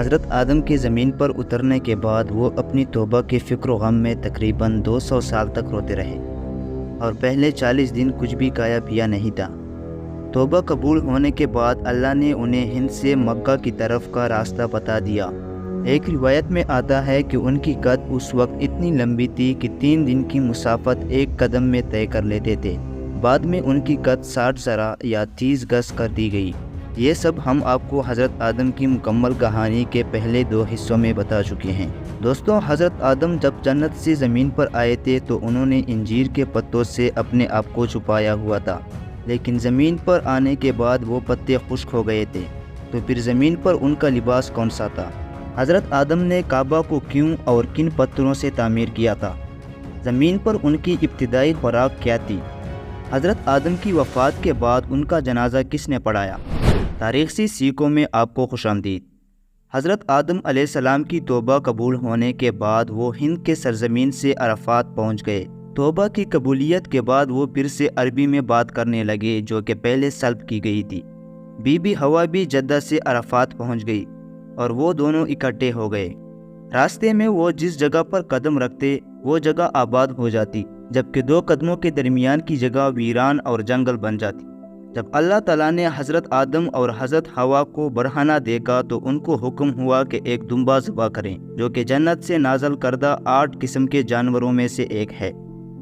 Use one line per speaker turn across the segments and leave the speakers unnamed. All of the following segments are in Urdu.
حضرت آدم کے زمین پر اترنے کے بعد وہ اپنی توبہ کے فکر و غم میں تقریباً 200 سال تک روتے رہے اور پہلے 40 دن کچھ بھی کھایا پیا نہیں تھا۔ توبہ قبول ہونے کے بعد اللہ نے انہیں ہند سے مکہ کی طرف کا راستہ بتا دیا۔ ایک روایت میں آتا ہے کہ ان کی قد اس وقت اتنی لمبی تھی کہ 3 دن کی مسافت ایک قدم میں طے کر لیتے تھے۔ بعد میں ان کی قد 60 ذرا یا 30 گز کر دی گئی۔ یہ سب ہم آپ کو حضرت آدم کی مکمل کہانی کے پہلے 2 حصوں میں بتا چکے ہیں۔ دوستوں، حضرت آدم جب جنت سے زمین پر آئے تھے تو انہوں نے انجیر کے پتوں سے اپنے آپ کو چھپایا ہوا تھا، لیکن زمین پر آنے کے بعد وہ پتے خشک ہو گئے تھے، تو پھر زمین پر ان کا لباس کون سا تھا؟ حضرت آدم نے کعبہ کو کیوں اور کن پتھروں سے تعمیر کیا تھا؟ زمین پر ان کی ابتدائی خوراک کیا تھی؟ حضرت آدم کی وفات کے بعد ان کا جنازہ کس نے پڑھایا؟ تاریخی سیکھوں میں آپ کو خوش آمدید۔ حضرت آدم علیہ السلام کی توبہ قبول ہونے کے بعد وہ ہند کے سرزمین سے عرفات پہنچ گئے۔ توبہ کی قبولیت کے بعد وہ پھر سے عربی میں بات کرنے لگے، جو کہ پہلے سلب کی گئی تھی۔ بی بی ہوا بھی جدہ سے عرفات پہنچ گئی اور وہ دونوں اکٹھے ہو گئے۔ راستے میں وہ جس جگہ پر قدم رکھتے وہ جگہ آباد ہو جاتی، جبکہ 2 قدموں کے درمیان کی جگہ ویران اور جنگل بن جاتی۔ جب اللہ تعالیٰ نے حضرت آدم اور حضرت حوا کو برہنہ دیکھا تو ان کو حکم ہوا کہ ایک دمبا ذبح کریں، جو کہ جنت سے نازل کردہ 8 قسم کے جانوروں میں سے ایک ہے۔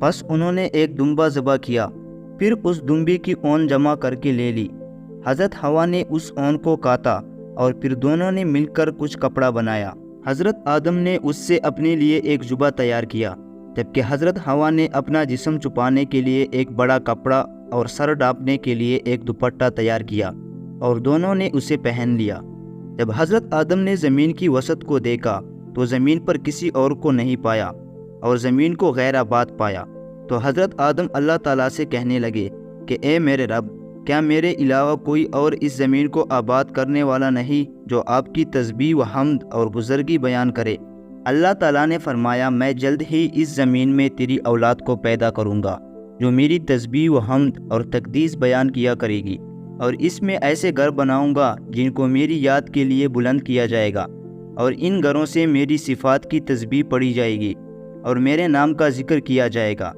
پس انہوں نے ایک دمبا ذبح کیا، پھر اس دمبے کی اون جمع کر کے لے لی۔ حضرت حوا نے اس اون کو کاتا اور پھر دونوں نے مل کر کچھ کپڑا بنایا۔ حضرت آدم نے اس سے اپنے لیے ایک جبہ تیار کیا، جبکہ حضرت حوا نے اپنا جسم چھپانے کے لیے ایک بڑا کپڑا اور سر ڈھانپنے کے لیے ایک دوپٹہ تیار کیا، اور دونوں نے اسے پہن لیا۔ جب حضرت آدم نے زمین کی وسعت کو دیکھا تو زمین پر کسی اور کو نہیں پایا اور زمین کو غیر آباد پایا، تو حضرت آدم اللہ تعالیٰ سے کہنے لگے کہ اے میرے رب، کیا میرے علاوہ کوئی اور اس زمین کو آباد کرنے والا نہیں جو آپ کی تسبیح و حمد اور بزرگی بیان کرے؟ اللہ تعالیٰ نے فرمایا، میں جلد ہی اس زمین میں تیری اولاد کو پیدا کروں گا جو میری تسبیح و حمد اور تقدیس بیان کیا کرے گی، اور اس میں ایسے گھر بناؤں گا جن کو میری یاد کے لیے بلند کیا جائے گا، اور ان گھروں سے میری صفات کی تسبیح پڑھی جائے گی اور میرے نام کا ذکر کیا جائے گا۔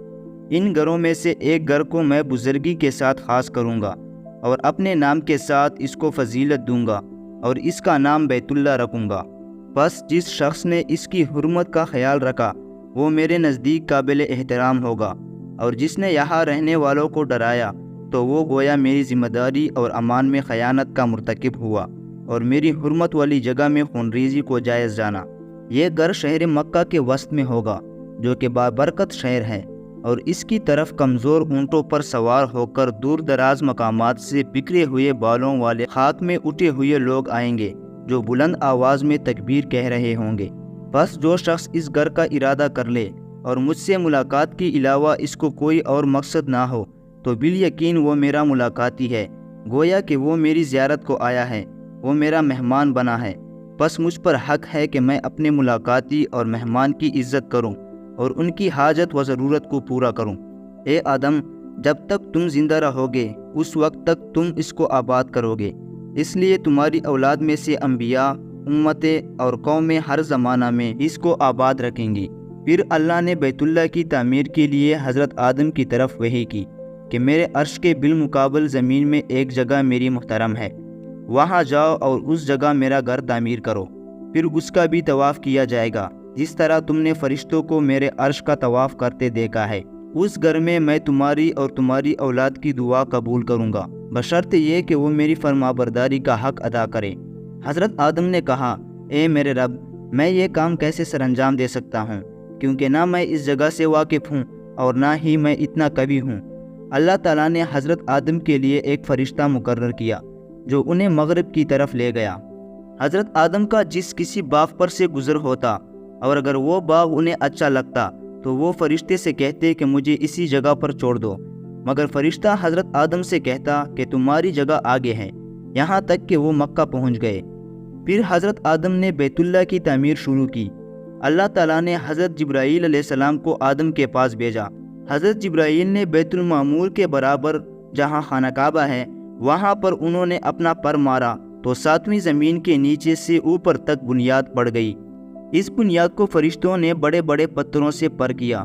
ان گھروں میں سے ایک گھر کو میں بزرگی کے ساتھ خاص کروں گا اور اپنے نام کے ساتھ اس کو فضیلت دوں گا اور اس کا نام بیت اللہ رکھوں گا۔ بس جس شخص نے اس کی حرمت کا خیال رکھا وہ میرے نزدیک قابل احترام ہوگا، اور جس نے یہاں رہنے والوں کو ڈرایا تو وہ گویا میری ذمہ داری اور امان میں خیانت کا مرتکب ہوا اور میری حرمت والی جگہ میں خونریزی کو جائز جانا۔ یہ گھر شہر مکہ کے وسط میں ہوگا، جو کہ بابرکت شہر ہے، اور اس کی طرف کمزور اونٹوں پر سوار ہو کر دور دراز مقامات سے بکھرے ہوئے بالوں والے خاک میں اٹھے ہوئے لوگ آئیں گے جو بلند آواز میں تکبیر کہہ رہے ہوں گے۔ بس جو شخص اس گھر کا ارادہ کر لے اور مجھ سے ملاقات کے علاوہ اس کو کوئی اور مقصد نہ ہو تو بالیقین وہ میرا ملاقاتی ہے، گویا کہ وہ میری زیارت کو آیا ہے، وہ میرا مہمان بنا ہے۔ بس مجھ پر حق ہے کہ میں اپنے ملاقاتی اور مہمان کی عزت کروں اور ان کی حاجت و ضرورت کو پورا کروں۔ اے آدم، جب تک تم زندہ رہو گے اس وقت تک تم اس کو آباد کرو گے، اس لیے تمہاری اولاد میں سے انبیاء، امتیں اور قومیں ہر زمانہ میں اس کو آباد رکھیں گی۔ پھر اللہ نے بیت اللہ کی تعمیر کے لیے حضرت آدم کی طرف وحی کی کہ میرے عرش کے بالمقابل زمین میں ایک جگہ میری محترم ہے، وہاں جاؤ اور اس جگہ میرا گھر تعمیر کرو، پھر اس کا بھی طواف کیا جائے گا جس طرح تم نے فرشتوں کو میرے عرش کا طواف کرتے دیکھا ہے۔ اس گھر میں تمہاری اور تمہاری اولاد کی دعا قبول کروں گا، بشرط یہ کہ وہ میری فرمانبرداری کا حق ادا کرے۔ حضرت آدم نے کہا، اے میرے رب، میں یہ کام کیسے سر انجام دے سکتا ہوں، کیونکہ نہ میں اس جگہ سے واقف ہوں اور نہ ہی میں اتنا قوی ہوں۔ اللہ تعالیٰ نے حضرت آدم کے لیے ایک فرشتہ مقرر کیا جو انہیں مغرب کی طرف لے گیا۔ حضرت آدم کا جس کسی باغ پر سے گزر ہوتا اور اگر وہ باغ انہیں اچھا لگتا تو وہ فرشتے سے کہتے کہ مجھے اسی جگہ پر چھوڑ دو، مگر فرشتہ حضرت آدم سے کہتا کہ تمہاری جگہ آگے ہے، یہاں تک کہ وہ مکہ پہنچ گئے۔ پھر حضرت آدم نے بیت اللہ کی تعمیر شروع کی۔ اللہ تعالیٰ نے حضرت جبرائیل علیہ السلام کو آدم کے پاس بھیجا۔ حضرت جبرائیل نے بیت المعمور کے برابر جہاں خانہ کعبہ ہے وہاں پر انہوں نے اپنا پر مارا تو 7ویں زمین کے نیچے سے اوپر تک بنیاد پڑ گئی۔ اس بنیاد کو فرشتوں نے بڑے بڑے پتھروں سے پر کیا۔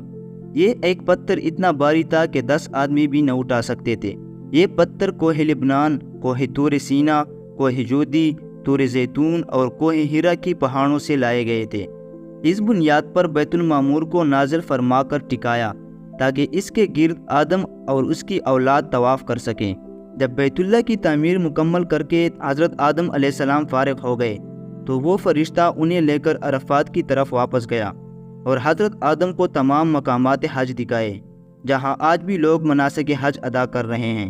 یہ ایک پتھر اتنا بھاری تھا کہ 10 آدمی بھی نہ اٹھا سکتے تھے۔ یہ پتھر کوہ لبنان، کوہ طور سینا، کوہ جودی، طور زیتون اور کوہ ہیرا کی پہاڑوں سے لائے گئے تھے۔ اس بنیاد پر بیت المعمور کو نازل فرما کر ٹکایا تاکہ اس کے گرد آدم اور اس کی اولاد طواف کر سکیں۔ جب بیت اللہ کی تعمیر مکمل کر کے حضرت آدم علیہ السلام فارغ ہو گئے تو وہ فرشتہ انہیں لے کر عرفات کی طرف واپس گیا اور حضرت آدم کو تمام مقامات حج دکھائے جہاں آج بھی لوگ مناسک حج ادا کر رہے ہیں۔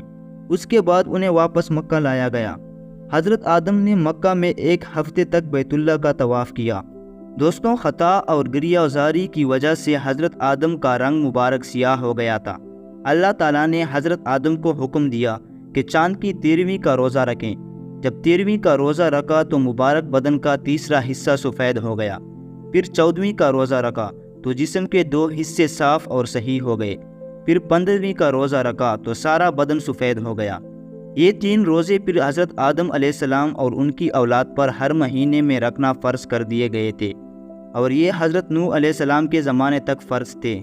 اس کے بعد انہیں واپس مکہ لایا گیا۔ حضرت آدم نے مکہ میں 1 ہفتے تک بیت اللہ کا طواف کیا۔ دوستوں، خطا اور گریہ زاری کی وجہ سے حضرت آدم کا رنگ مبارک سیاہ ہو گیا تھا۔ اللہ تعالیٰ نے حضرت آدم کو حکم دیا کہ چاند کی 13ویں کا روزہ رکھیں۔ جب 13ویں کا روزہ رکھا تو مبارک بدن کا تیسرا حصہ سفید ہو گیا۔ پھر 14ویں کا روزہ رکھا تو جسم کے 2 حصے صاف اور صحیح ہو گئے۔ پھر 15ویں کا روزہ رکھا تو سارا بدن سفید ہو گیا۔ یہ 3 روزے پھر حضرت آدم علیہ السلام اور ان کی اولاد پر ہر مہینے میں رکھنا فرض کر دیے گئے تھے، اور یہ حضرت نوح علیہ السلام کے زمانے تک فرض تھے۔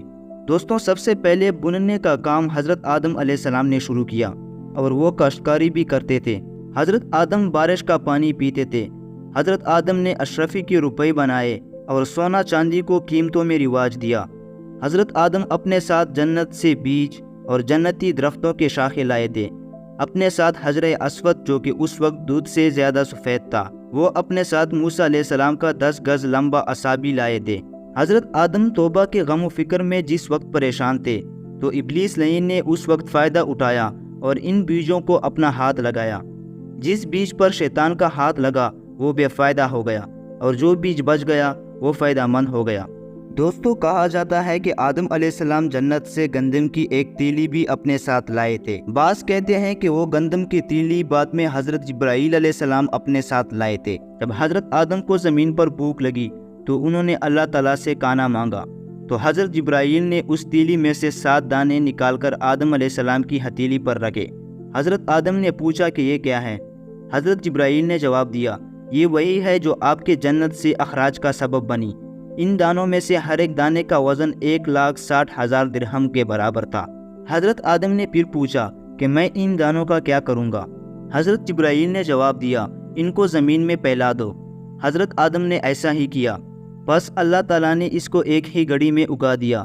دوستوں، سب سے پہلے بننے کا کام حضرت آدم علیہ السلام نے شروع کیا، اور وہ کاشتکاری بھی کرتے تھے۔ حضرت آدم بارش کا پانی پیتے تھے۔ حضرت آدم نے اشرفی کے روپے بنائے اور سونا چاندی کو قیمتوں میں رواج دیا۔ حضرت آدم اپنے ساتھ جنت سے بیج اور جنتی درختوں کے شاخے لائے تھے۔ اپنے ساتھ حجر اسود جو کہ اس وقت دودھ سے زیادہ سفید تھا، وہ اپنے ساتھ موسیٰ علیہ السلام کا 10 گز لمبا عصا بھی لائے تھے۔ حضرت آدم توبہ کے غم و فکر میں جس وقت پریشان تھے تو ابلیس لعین نے اس وقت فائدہ اٹھایا اور ان بیجوں کو اپنا ہاتھ لگایا۔ جس بیج پر شیطان کا ہاتھ لگا وہ بے فائدہ ہو گیا، اور جو بیج بچ گیا وہ فائدہ مند ہو گیا۔ دوستو، کہا جاتا ہے کہ آدم علیہ السلام جنت سے گندم کی ایک تیلی بھی اپنے ساتھ لائے تھے۔ بعض کہتے ہیں کہ وہ گندم کی تیلی بعد میں حضرت جبرائیل علیہ السلام اپنے ساتھ لائے تھے۔ جب حضرت آدم کو زمین پر بھوک لگی تو انہوں نے اللہ تعالیٰ سے کھانا مانگا، تو حضرت جبرائیل نے اس تیلی میں سے 7 دانے نکال کر آدم علیہ السلام کی ہتھیلی پر رکھے۔ حضرت آدم نے پوچھا کہ یہ کیا ہے؟ حضرت جبرائیل نے جواب دیا، یہ وہی ہے جو آپ کے جنت سے اخراج کا سبب بنی۔ ان دانوں میں سے ہر ایک دانے کا وزن 1,60,000 درہم کے برابر تھا۔ حضرت آدم نے پھر پوچھا کہ میں ان دانوں کا کیا کروں گا؟ حضرت جبرائیل نے جواب دیا، ان کو زمین میں پھیلا دو۔ حضرت آدم نے ایسا ہی کیا، بس اللہ تعالیٰ نے اس کو ایک ہی گھڑی میں اگا دیا۔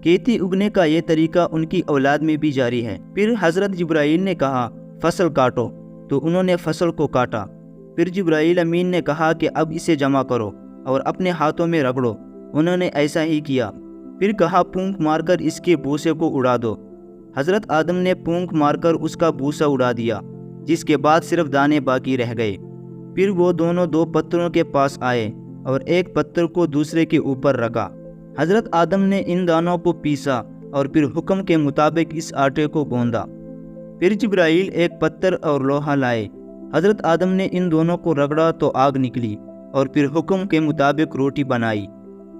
کھیتی اگنے کا یہ طریقہ ان کی اولاد میں بھی جاری ہے۔ پھر حضرت جبرائیل نے کہا، فصل کاٹو، تو انہوں نے فصل کو کاٹا۔ پھر جبرائیل امین نے کہا کہ اب اسے جمع کرو اور اپنے ہاتھوں میں رگڑو۔ انہوں نے ایسا ہی کیا۔ پھر کہا، پھونک مار کر اس کے بھوسے کو اڑا دو۔ حضرت آدم نے پھونک مار کر اس کا بھوسا اڑا دیا، جس کے بعد صرف دانے باقی رہ گئے۔ پھر وہ دونوں 2 پتھروں کے پاس آئے اور ایک پتھر کو دوسرے کے اوپر رکھا۔ حضرت آدم نے ان دانوں کو پیسا اور پھر حکم کے مطابق اس آٹے کو گوندا۔ پھر جبرائیل ایک پتھر اور لوہا لائے۔ حضرت آدم نے ان دونوں کو رگڑا تو آگ نکلی، اور پھر حکم کے مطابق روٹی بنائی۔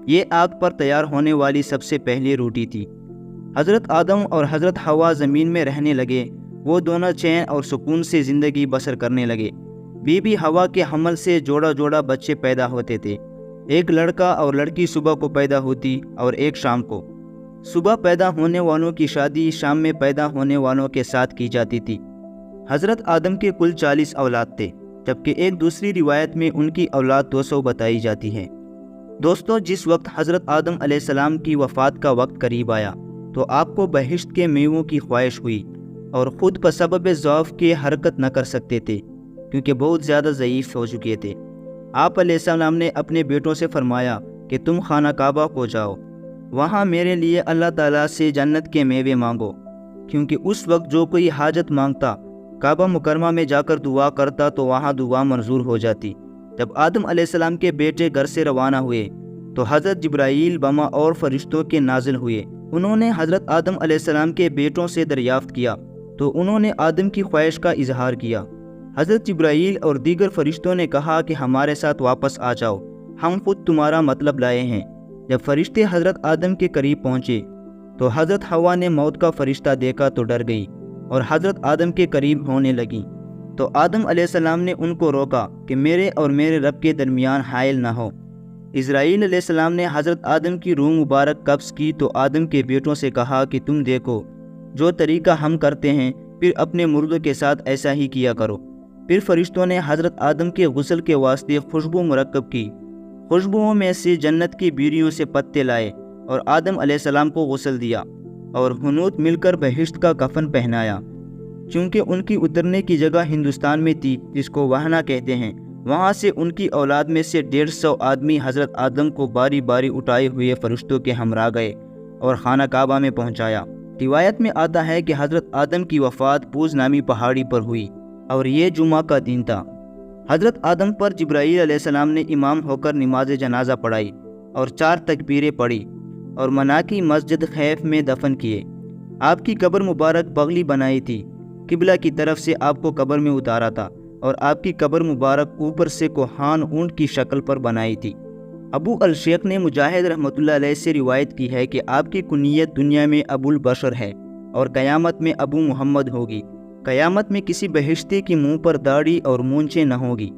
یہ آگ پر تیار ہونے والی سب سے پہلی روٹی تھی۔ حضرت آدم اور حضرت حوا زمین میں رہنے لگے۔ وہ دونوں چین اور سکون سے زندگی بسر کرنے لگے۔ بی بی حوا کے حمل سے جوڑا جوڑا بچے پیدا ہوتے تھے۔ ایک لڑکا اور لڑکی صبح کو پیدا ہوتی اور ایک شام کو۔ صبح پیدا ہونے والوں کی شادی شام میں پیدا ہونے والوں کے ساتھ کی جاتی تھی۔ حضرت آدم کے کل 40 اولاد تھے، جبکہ ایک دوسری روایت میں ان کی اولاد 200 بتائی جاتی ہے۔ دوستو، جس وقت حضرت آدم علیہ السلام کی وفات کا وقت قریب آیا تو آپ کو بہشت کے میووں کی خواہش ہوئی، اور خود بسبب ضعف کے حرکت نہ کر سکتے تھے کیونکہ بہت زیادہ ضعیف ہو چکے تھے۔ آپ علیہ السلام نے اپنے بیٹوں سے فرمایا کہ تم خانہ کعبہ کو جاؤ، وہاں میرے لیے اللہ تعالیٰ سے جنت کے میوے مانگو، کیونکہ اس وقت جو کوئی حاجت مانگتا کعبہ مکرمہ میں جا کر دعا کرتا تو وہاں دعا منظور ہو جاتی۔ جب آدم علیہ السلام کے بیٹے گھر سے روانہ ہوئے تو حضرت جبرائیل بما اور فرشتوں کے نازل ہوئے۔ انہوں نے حضرت آدم علیہ السلام کے بیٹوں سے دریافت کیا تو انہوں نے آدم کی خواہش کا اظہار کیا۔ حضرت جبرائیل اور دیگر فرشتوں نے کہا کہ ہمارے ساتھ واپس آ جاؤ، ہم خود تمہارا مطلب لائے ہیں۔ جب فرشتے حضرت آدم کے قریب پہنچے تو حضرت حوا نے موت کا فرشتہ دیکھا تو ڈر گئی اور حضرت آدم کے قریب ہونے لگی۔ تو آدم علیہ السلام نے ان کو روکا کہ میرے اور میرے رب کے درمیان حائل نہ ہو۔ اسرائیل علیہ السلام نے حضرت آدم کی روح مبارک قبض کی تو آدم کے بیٹوں سے کہا کہ تم دیکھو جو طریقہ ہم کرتے ہیں، پھر اپنے مردوں کے ساتھ ایسا ہی کیا کرو۔ پھر فرشتوں نے حضرت آدم کے غسل کے واسطے خوشبو مرکب کی۔ خوشبوؤں میں سے جنت کی بیریوں سے پتے لائے اور آدم علیہ السلام کو غسل دیا اور حنوط مل کر بہشت کا کفن پہنایا۔ چونکہ ان کی اترنے کی جگہ ہندوستان میں تھی، جس کو وہنا کہتے ہیں، وہاں سے ان کی اولاد میں سے 150 آدمی حضرت آدم کو باری باری اٹھائے ہوئے فرشتوں کے ہمراہ گئے اور خانہ کعبہ میں پہنچایا۔ روایت میں آتا ہے کہ حضرت آدم کی وفات پوز نامی پہاڑی پر ہوئی اور یہ جمعہ کا دن تھا۔ حضرت آدم پر جبرائیل علیہ السلام نے امام ہو کر نماز جنازہ پڑھائی اور 4 تکبیریں پڑھی اور مناکی مسجد خیف میں دفن کیے۔ آپ کی قبر مبارک بغلی بنائی تھی، قبلہ کی طرف سے آپ کو قبر میں اتارا تھا اور آپ کی قبر مبارک اوپر سے کوہان اونٹ کی شکل پر بنائی تھی۔ ابو الشیخ نے مجاہد رحمۃ اللہ علیہ سے روایت کی ہے کہ آپ کی کنیت دنیا میں ابو البشر ہے اور قیامت میں ابو محمد ہوگی۔ قیامت میں کسی بہشتی کی منہ پر داڑھی اور مونچھیں نہ ہوگی،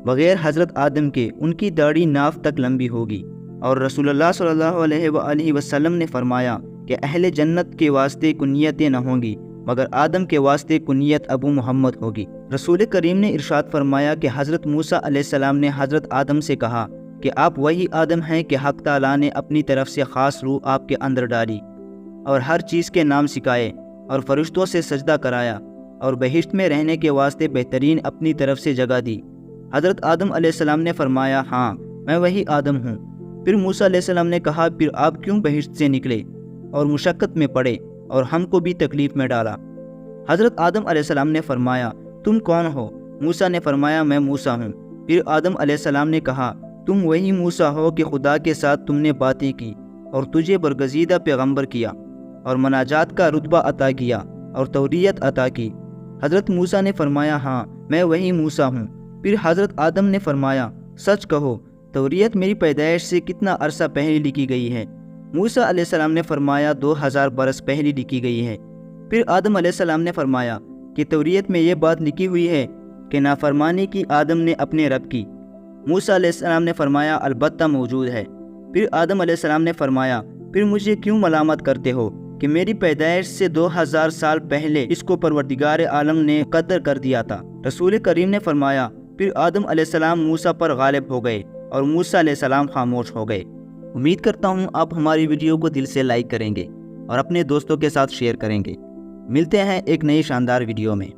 بغیر حضرت آدم کے ان کی داڑھی ناف تک لمبی ہوگی۔ اور رسول اللہ صلی اللہ علیہ وآلہ وسلم نے فرمایا کہ اہل جنت کے واسطے کنیتیں نہ ہوں گی، مگر آدم کے واسطے کنیت ابو محمد ہوگی۔ رسول کریم نے ارشاد فرمایا کہ حضرت موسیٰ علیہ السلام نے حضرت آدم سے کہا کہ آپ وہی آدم ہیں کہ حق تعالیٰ نے اپنی طرف سے خاص روح آپ کے اندر ڈالی اور ہر چیز کے نام سکھائے اور فرشتوں سے سجدہ کرایا اور بہشت میں رہنے کے واسطے بہترین اپنی طرف سے جگہ دی۔ حضرت آدم علیہ السلام نے فرمایا ہاں میں وہی آدم ہوں۔ پھر موسیٰ علیہ السلام نے کہا پھر آپ کیوں بہشت سے نکلے اور مشقت میں پڑے اور ہم کو بھی تکلیف میں ڈالا؟ حضرت آدم علیہ السلام نے فرمایا تم کون ہو؟ موسیٰ نے فرمایا میں موسیٰ ہوں۔ پھر آدم علیہ السلام نے کہا تم وہی موسیٰ ہو کہ خدا کے ساتھ تم نے باتیں کی اور تجھے برگزیدہ پیغمبر کیا اور مناجات کا رتبہ عطا کیا اور توریت عطا کی؟ حضرت موسیٰ نے فرمایا ہاں میں وہی موسیٰ ہوں۔ پھر حضرت آدم نے فرمایا سچ کہو توریت میری پیدائش سے کتنا عرصہ پہلے لکھی گئی ہے؟ موسیٰ علیہ السلام نے فرمایا 2000 برس پہلے لکھی گئی ہے۔ پھر آدم علیہ السلام نے فرمایا کہ توریت میں یہ بات لکھی ہوئی ہے کہ نافرمانی کی آدم نے اپنے رب کی؟ موسیٰ علیہ السلام نے فرمایا البتہ موجود ہے۔ پھر آدم علیہ السلام نے فرمایا پھر مجھے کیوں ملامت کرتے ہو کہ میری پیدائش سے 2000 سال پہلے اس کو پروردگار عالم نے قدر کر دیا تھا؟ رسول کریم نے فرمایا پھر آدم علیہ السلام موسیٰ پر غالب ہو گئے اور موسیٰ علیہ السلام خاموش ہو گئے۔ امید کرتا ہوں آپ ہماری ویڈیو کو دل سے لائک کریں گے اور اپنے دوستوں کے ساتھ شیئر کریں گے۔ ملتے ہیں ایک نئی شاندار ویڈیو میں۔